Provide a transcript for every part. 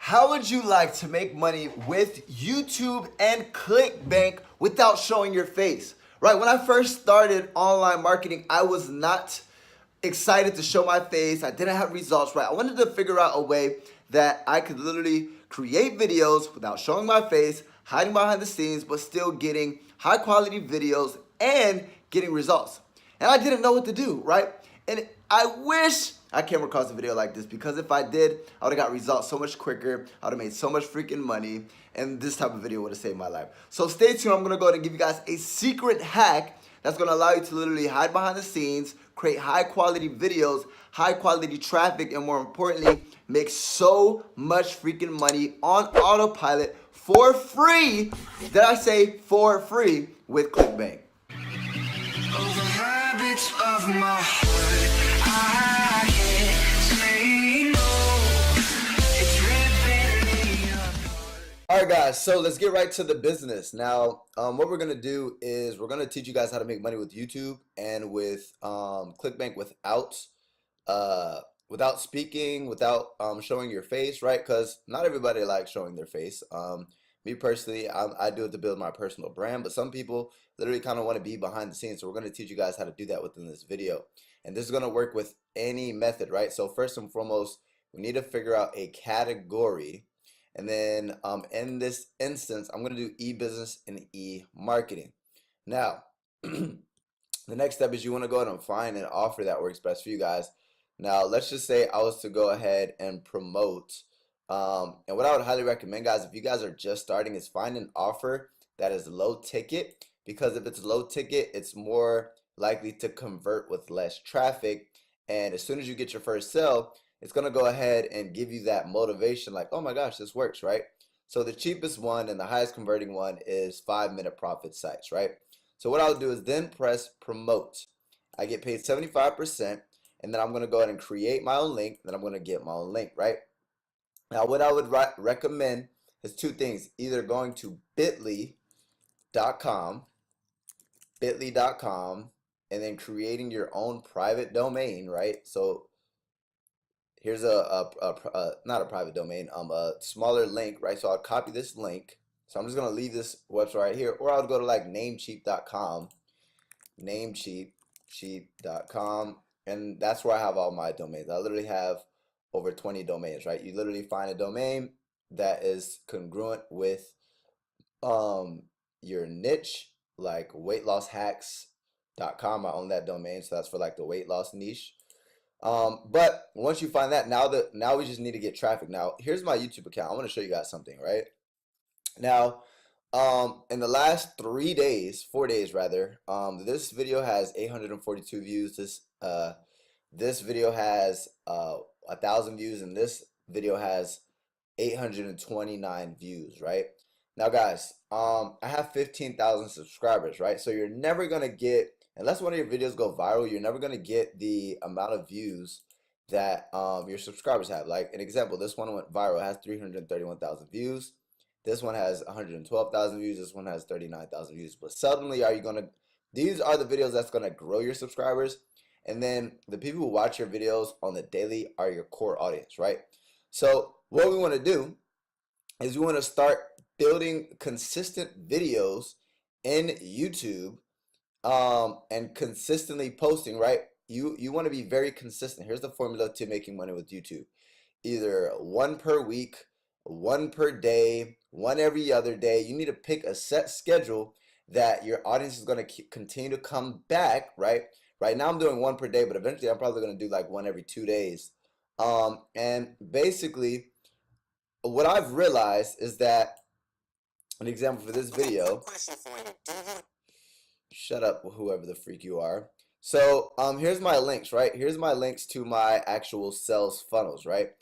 How would you like to make money with YouTube and ClickBank without showing your face? Right, when I first started online marketing, I was not excited to show my face. I didn't have results, right? I wanted to figure out a way that I could literally create videos without showing my face, hiding behind the scenes, but still getting high quality videos and getting results. And I didn't know what to do, right? And I wish I came across a video like this, because if I did, I would have got results so much quicker. I would have made so much freaking money, and this type of video would have saved my life. So stay tuned. I'm gonna go ahead and give you guys a secret hack that's gonna allow you to literally hide behind the scenes, create high quality videos, high quality traffic, and more importantly, make so much freaking money on autopilot for free. Did I say for free with ClickBank? Of my heart, I can't say no. It's ripping me apart. Alright guys, so let's get right to the business. Now, what we're going to do is we're going to teach you guys how to make money with YouTube and with ClickBank without speaking, without showing your face, right? Because not everybody likes showing their face. Me personally, I do it to build my personal brand, but some people literally kind of want to be behind the scenes. So we're going to teach you guys how to do that within this video. And this is going to work with any method, right? So first and foremost, we need to figure out a category. And then in this instance, I'm going to do e-business and e-marketing. Now, the next step is you want to go ahead and find an offer that works best for you guys. Now, let's just say I was to go ahead and promote. And what I would highly recommend, guys, if you guys are just starting, is find an offer that is low ticket, because if it's low ticket, it's more likely to convert with less traffic. And as soon as you get your first sale, it's going to go ahead and give you that motivation like, oh my gosh, this works, right? So the cheapest one and the highest converting one is 5-minute profit sites, right? So what I'll do is then press promote. I get paid 75%, and then I'm going to go ahead and create my own link, then I'm going to get my own link, right? Now, what I would recommend is two things: either going to bit.ly.com, and then creating your own private domain, right? So here's not a private domain, a smaller link, right? So I'll copy this link. So I'm just gonna leave this website right here, or I would go to like namecheap.com, namecheap.com, and that's where I have all my domains. I literally have over 20 domains, right? You literally find a domain that is congruent with your niche, like weightlasshacks.com. I own that domain, so that's for like the weight loss niche. But once you find that, now we just need to get traffic. Now, here's my YouTube account. I want to show you guys something, right? Now, in the last 4 days rather, this video has 842 views. This video has 1,000 views, and this video has 829 views, right? Now, guys, I have 15,000 subscribers, right? So you're never gonna get, unless one of your videos go viral, you're never gonna get the amount of views that your subscribers have. Like an example, this one went viral, it has 331,000 views. This one has 112,000 views. This one has 39,000 views. But suddenly, these are the videos that's gonna grow your subscribers. And then the people who watch your videos on the daily are your core audience, right? So what we want to do is we want to start building consistent videos in YouTube, and consistently posting, right? You want to be very consistent. Here's the formula to making money with YouTube: either one per week, one per day, one every other day. You need to pick a set schedule that your audience is going to continue to come back, right? Right now I'm doing one per day, but eventually I'm probably going to do like one every 2 days. And basically what I've realized is that, an example for this video, shut up whoever the freak you are. So here's my links, right? Here's my links to my actual sales funnels, right?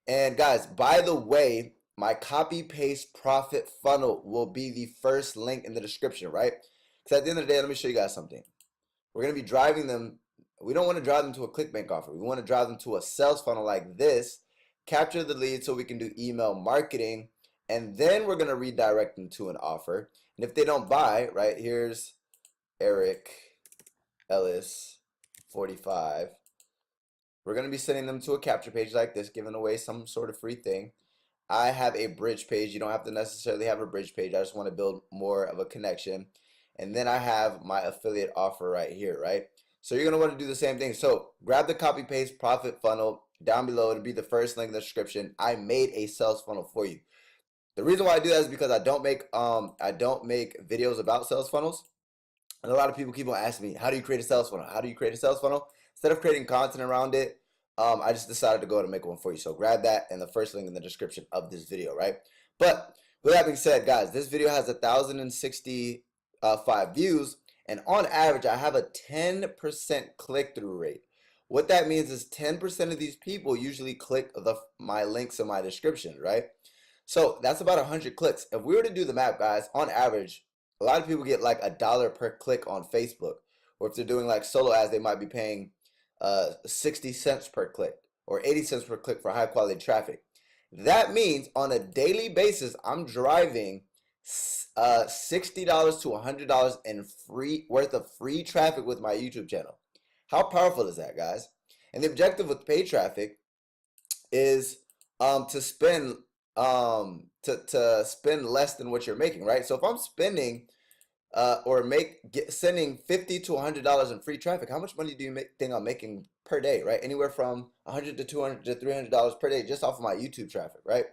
And guys, by the way, my copy paste profit funnel will be the first link in the description, right? Because at the end of the day, let me show you guys something. We're going to be driving them. We don't want to drive them to a ClickBank offer. We want to drive them to a sales funnel like this, capture the lead so we can do email marketing, and then we're going to redirect them to an offer. And if they don't buy, right, here's Eric Ellis 45. We're going to be sending them to a capture page like this, giving away some sort of free thing. I have a bridge page. You don't have to necessarily have a bridge page. I just want to build more of a connection. And then I have my affiliate offer right here, right? So you're going to want to do the same thing. So grab the copy paste profit funnel down below. It'll be the first link in the description. I made a sales funnel for you. The reason why I do that is because I don't make videos about sales funnels. And a lot of people keep on asking me, how do you create a sales funnel? How do you create a sales funnel? Instead of creating content around it, I just decided to go ahead and make one for you. So grab that in the first link in the description of this video, right? But with that being said, guys, this video has 1,065 views, and on average, I have a 10% click-through rate. What that means is 10% of these people usually click my links in my description, right? So that's about 100 clicks. If we were to do the math, guys, on average, a lot of people get like $1 per click on Facebook, or if they're doing like solo ads, they might be paying 60 cents per click or 80 cents per click for high quality traffic. That means on a daily basis, I'm driving $60 to $100 in worth of free traffic with my YouTube channel. How powerful is that, guys? And the objective with paid traffic is to spend to spend less than what you're making, right? So if I'm spending sending $50 to $100 in free traffic, how much money do you think I'm making per day, right? Anywhere from $100 to $200 to $300 per day just off of my YouTube traffic, right?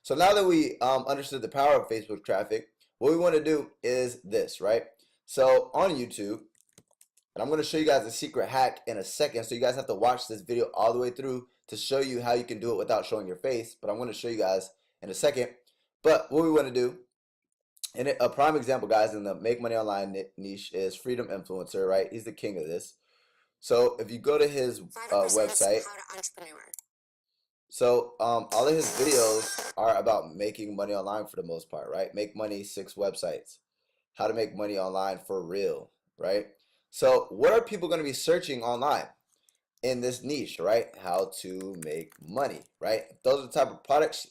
So now that we understood the power of Facebook traffic, what we want to do is this, right? So on YouTube, and I'm going to show you guys a secret hack in a second, so you guys have to watch this video all the way through to show you how you can do it without showing your face, but I'm going to show you guys in a second. But what we want to do, and a prime example, guys, in the make money online niche is Freedom Influencer, right? He's the king of this. So if you go to his website, so all of his videos are about making money online for the most part, right? Make money 6 websites, how to make money online for real, right? So what are people going to be searching online in this niche, right? How to make money, right? Those are the type of products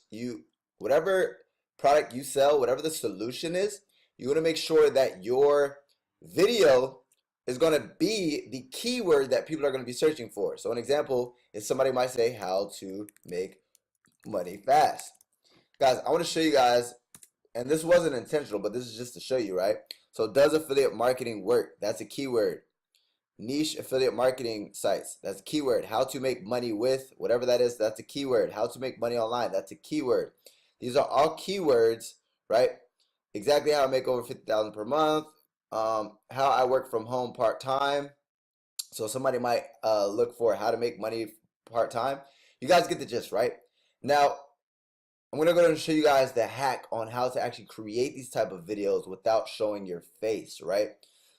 whatever product you sell, whatever the solution is, you want to make sure that your video is going to be the keyword that people are going to be searching for. So an example is somebody might say how to make money fast. Guys, I want to show you guys, and this wasn't intentional, but this is just to show you, right? So does affiliate marketing work? That's a keyword. Niche affiliate marketing sites, that's a keyword. How to make money with, whatever that is, that's a keyword. How to make money online, that's a keyword. These are all keywords, right? Exactly how I make over 50,000 per month. How I work from home part-time. So somebody might look for how to make money part-time. You guys get the gist, right? Now, I'm going to go ahead and show you guys the hack on how to actually create these type of videos without showing your face, right?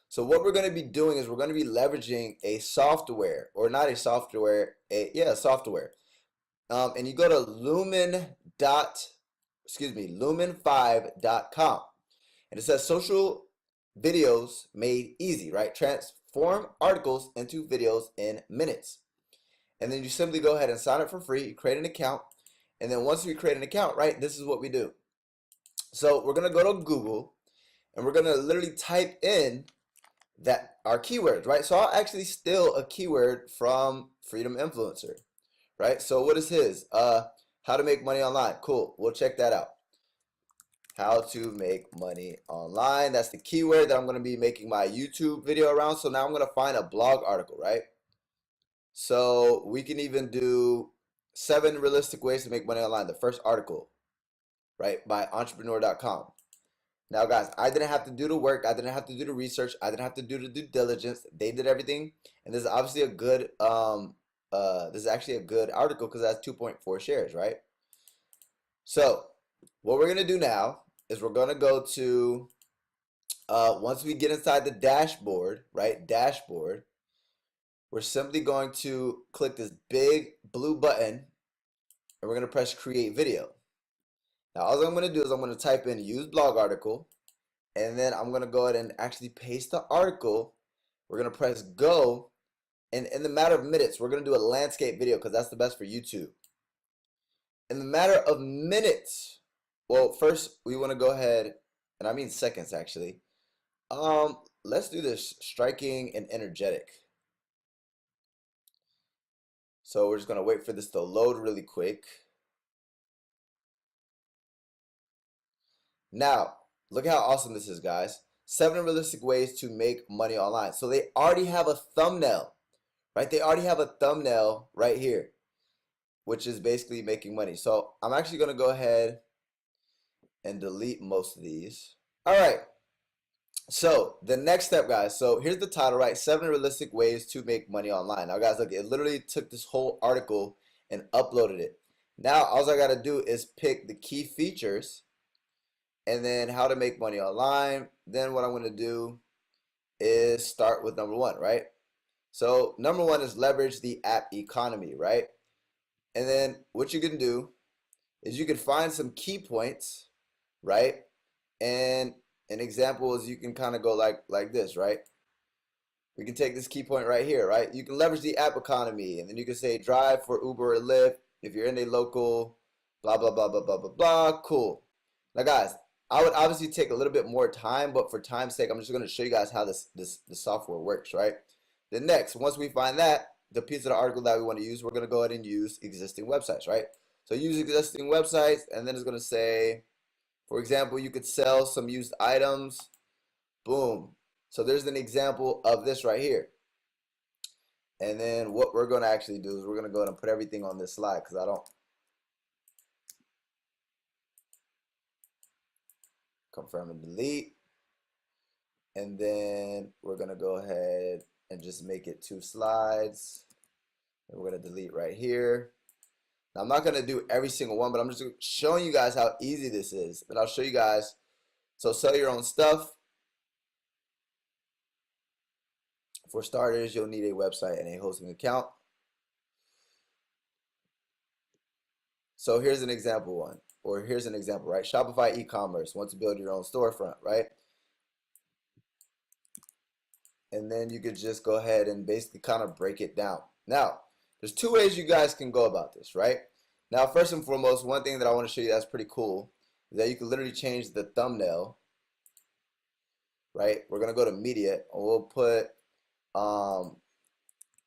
So what we're going to be doing is we're going to be leveraging a software, or not a software, a software. And you go to lumen5.com, and it says social videos made easy, right? Transform articles into videos in minutes. And then you simply go ahead and sign up for free. You create an account, and then once we create an account, right, this is what we do. So we're going to go to Google, and we're going to literally type in our keywords, right? So I'll actually steal a keyword from Freedom Influencer, right? So what is his? How to make money online. Cool. We'll check that out. How to make money online. That's the keyword that I'm going to be making my YouTube video around. So now I'm going to find a blog article, right? So we can even do 7 realistic ways to make money online. The first article, right, by entrepreneur.com. Now, guys, I didn't have to do the work. I didn't have to do the research. I didn't have to do the due diligence. They did everything, and this is obviously a good. This is actually a good article because it has 2.4 shares, right? So, what we're gonna do now is we're gonna go to once we get inside the dashboard, right? Dashboard. We're simply going to click this big blue button, and we're gonna press Create Video. Now, all I'm going to do is I'm going to type in use blog article, and then I'm going to go ahead and actually paste the article. We're going to press go, and in the matter of minutes, we're going to do a landscape video because that's the best for YouTube. In the matter of minutes, well, first we want to go ahead, and I mean seconds actually. Let's do this striking and energetic. So we're just going to wait for this to load really quick. Now, look how awesome this is, guys. 7 realistic ways to make money online. So they already have a thumbnail, right? They already have a thumbnail right here, which is basically making money. So I'm actually going to go ahead and delete most of these. All right. So the next step, guys. So here's the title, right? 7 realistic ways to make money online. Now, guys, look, it literally took this whole article and uploaded it. Now, all I got to do is pick the key features and then how to make money online. Then what I'm going to do is start with number 1, right? So number 1 is leverage the app economy, right? And then what you can do is you can find some key points, right? And an example is you can kind of go like this, right? We can take this key point right here, right? You can leverage the app economy, and then you can say drive for Uber or Lyft if you're in a local, blah, blah, blah, blah, blah, blah, blah. Cool. Now, guys, I would obviously take a little bit more time, but for time's sake, I'm just going to show you guys how the software works, right? Then next, once we find that, the piece of the article that we want to use, we're going to go ahead and use existing websites, right? So use existing websites, and then it's going to say, for example, you could sell some used items. Boom. So there's an example of this right here. And then what we're going to actually do is we're going to go ahead and put everything on this slide because I don't confirm and delete. And then we're going to go ahead and just make it 2 slides. And we're going to delete right here. Now, I'm not going to do every single one, but I'm just showing you guys how easy this is. And I'll show you guys. So sell your own stuff. For starters, you'll need a website and a hosting account. So here's an example one, or here's an example, right? Shopify e-commerce, want to build your own storefront, right? And then you could just go ahead and basically kind of break it down. Now, there's 2 ways you guys can go about this, right? Now, first and foremost, one thing that I want to show you that's pretty cool is that you can literally change the thumbnail, right? We're going to go to media, and we'll put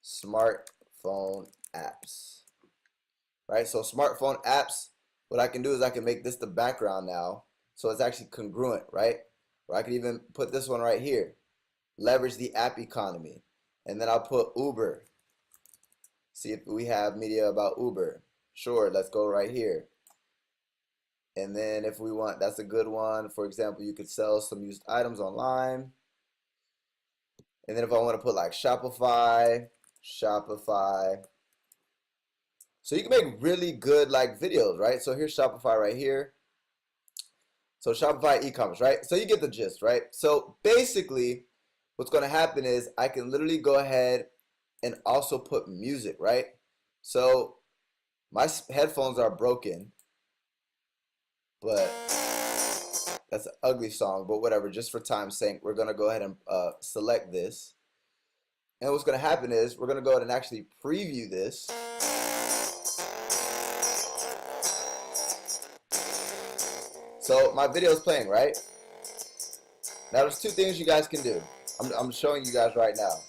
smartphone apps, right? So smartphone apps, what I can do is I can make this the background now, so it's actually congruent, right? Or I could even put this one right here, leverage the app economy, and then I'll put Uber. See if we have media about Uber. Sure, let's go right here. And then if we want, that's a good one. For example, you could sell some used items online. And then if I want to put like Shopify. So you can make really good like videos, right? So here's Shopify right here. So Shopify e-commerce, right? So you get the gist, right? So basically what's going to happen is I can literally go ahead and also put music, right? So my headphones are broken, but that's an ugly song, but whatever, just for time's sake, we're going to go ahead and select this. And what's going to happen is we're going to go ahead and actually preview this. So my video is playing, right? Now there's 2 things you guys can do. I'm showing you guys right now.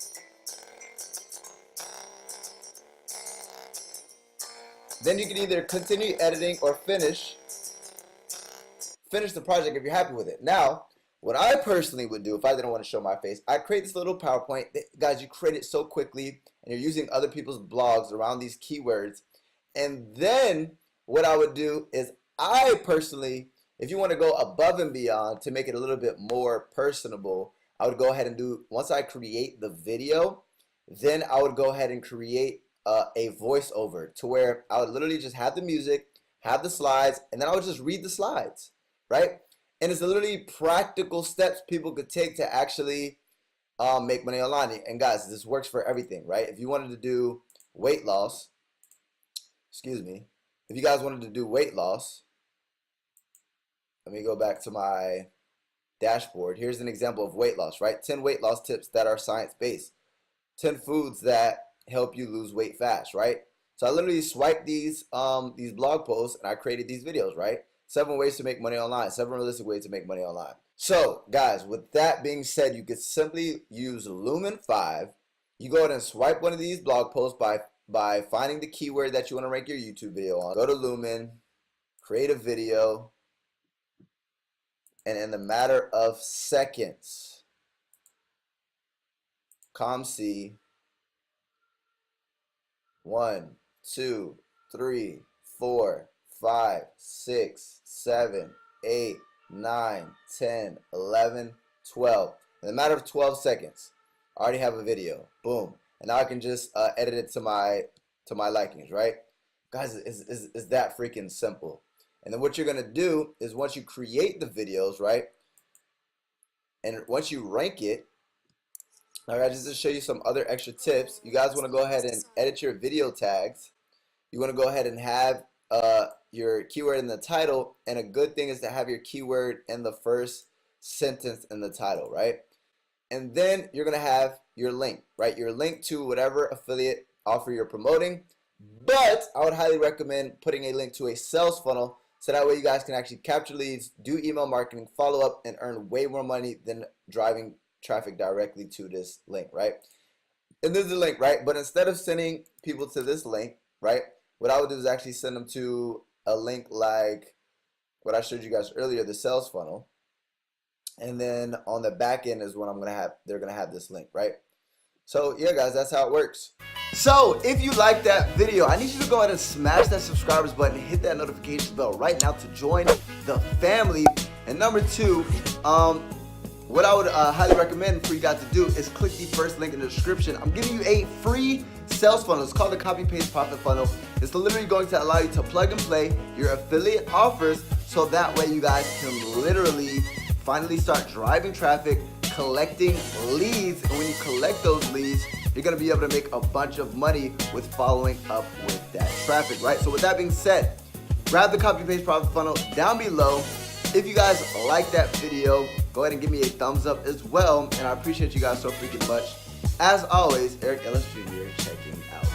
Then you can either continue editing or finish the project if you're happy with it. Now, what I personally would do if I didn't want to show my face, I create this little PowerPoint. Guys, you create it so quickly and you're using other people's blogs around these keywords. And then what I would do is I personally, if you want to go above and beyond to make it a little bit more personable, I would go ahead and do, once I create the video, then I would go ahead and create a voiceover to where I would literally just have the music, have the slides, and then I would just read the slides, right? And it's literally practical steps people could take to actually make money online. And guys, this works for everything, right? If you wanted to do weight loss, excuse me, if you guys wanted to do weight loss, let me go back to my dashboard. Here's an example of weight loss, right? 10 weight loss tips that are science-based. 10 foods that help you lose weight fast, right? So I literally swiped these blog posts and I created these videos, right? 7 ways to make money online, 7 realistic ways to make money online. So guys, with that being said, you could simply use Lumen 5. You go ahead and swipe one of these blog posts by finding the keyword that you want to rank your YouTube video on. Go to Lumen, create a video, and in the matter of seconds, COMC 1, 2, 3, 4, 5, 6, 7, 8, 9, 10, 11, 12. In the matter of 12 seconds, I already have a video. Boom. And now I can just edit it to my likings, right? Guys, it's that freaking simple. And then what you're gonna do is once you create the videos, right? And once you rank it, all right, just to show you some other extra tips, you guys want to go ahead and edit your video tags. You want to go ahead and have your keyword in the title, and a good thing is to have your keyword in the first sentence in the title, right? And then you're going to have your link, right? Your link to whatever affiliate offer you're promoting. But I would highly recommend putting a link to a sales funnel, so that way you guys can actually capture leads, do email marketing, follow up, and earn way more money than driving traffic directly to this link, right? And this is the link, right? But instead of sending people to this link, right, what I would do is actually send them to a link like what I showed you guys earlier, the sales funnel. And then on the back end is when they're gonna have this link, right? So yeah, guys, that's how it works. So if you like that video, I need you to go ahead and smash that subscribers button, hit that notification bell right now to join the family. And number two, what I would highly recommend for you guys to do is click the first link in the description. I'm giving you a free sales funnel. It's called the Copy Paste Profit Funnel. It's literally going to allow you to plug and play your affiliate offers, so that way you guys can literally finally start driving traffic, collecting leads. And when you collect those leads, you're going to be able to make a bunch of money with following up with that traffic, right? So with that being said, grab the Copy Paste Profit Funnel down below. If you guys like that video, go ahead and give me a thumbs up as well, and I appreciate you guys so freaking much. As always, Eric Ellis Jr. checking out.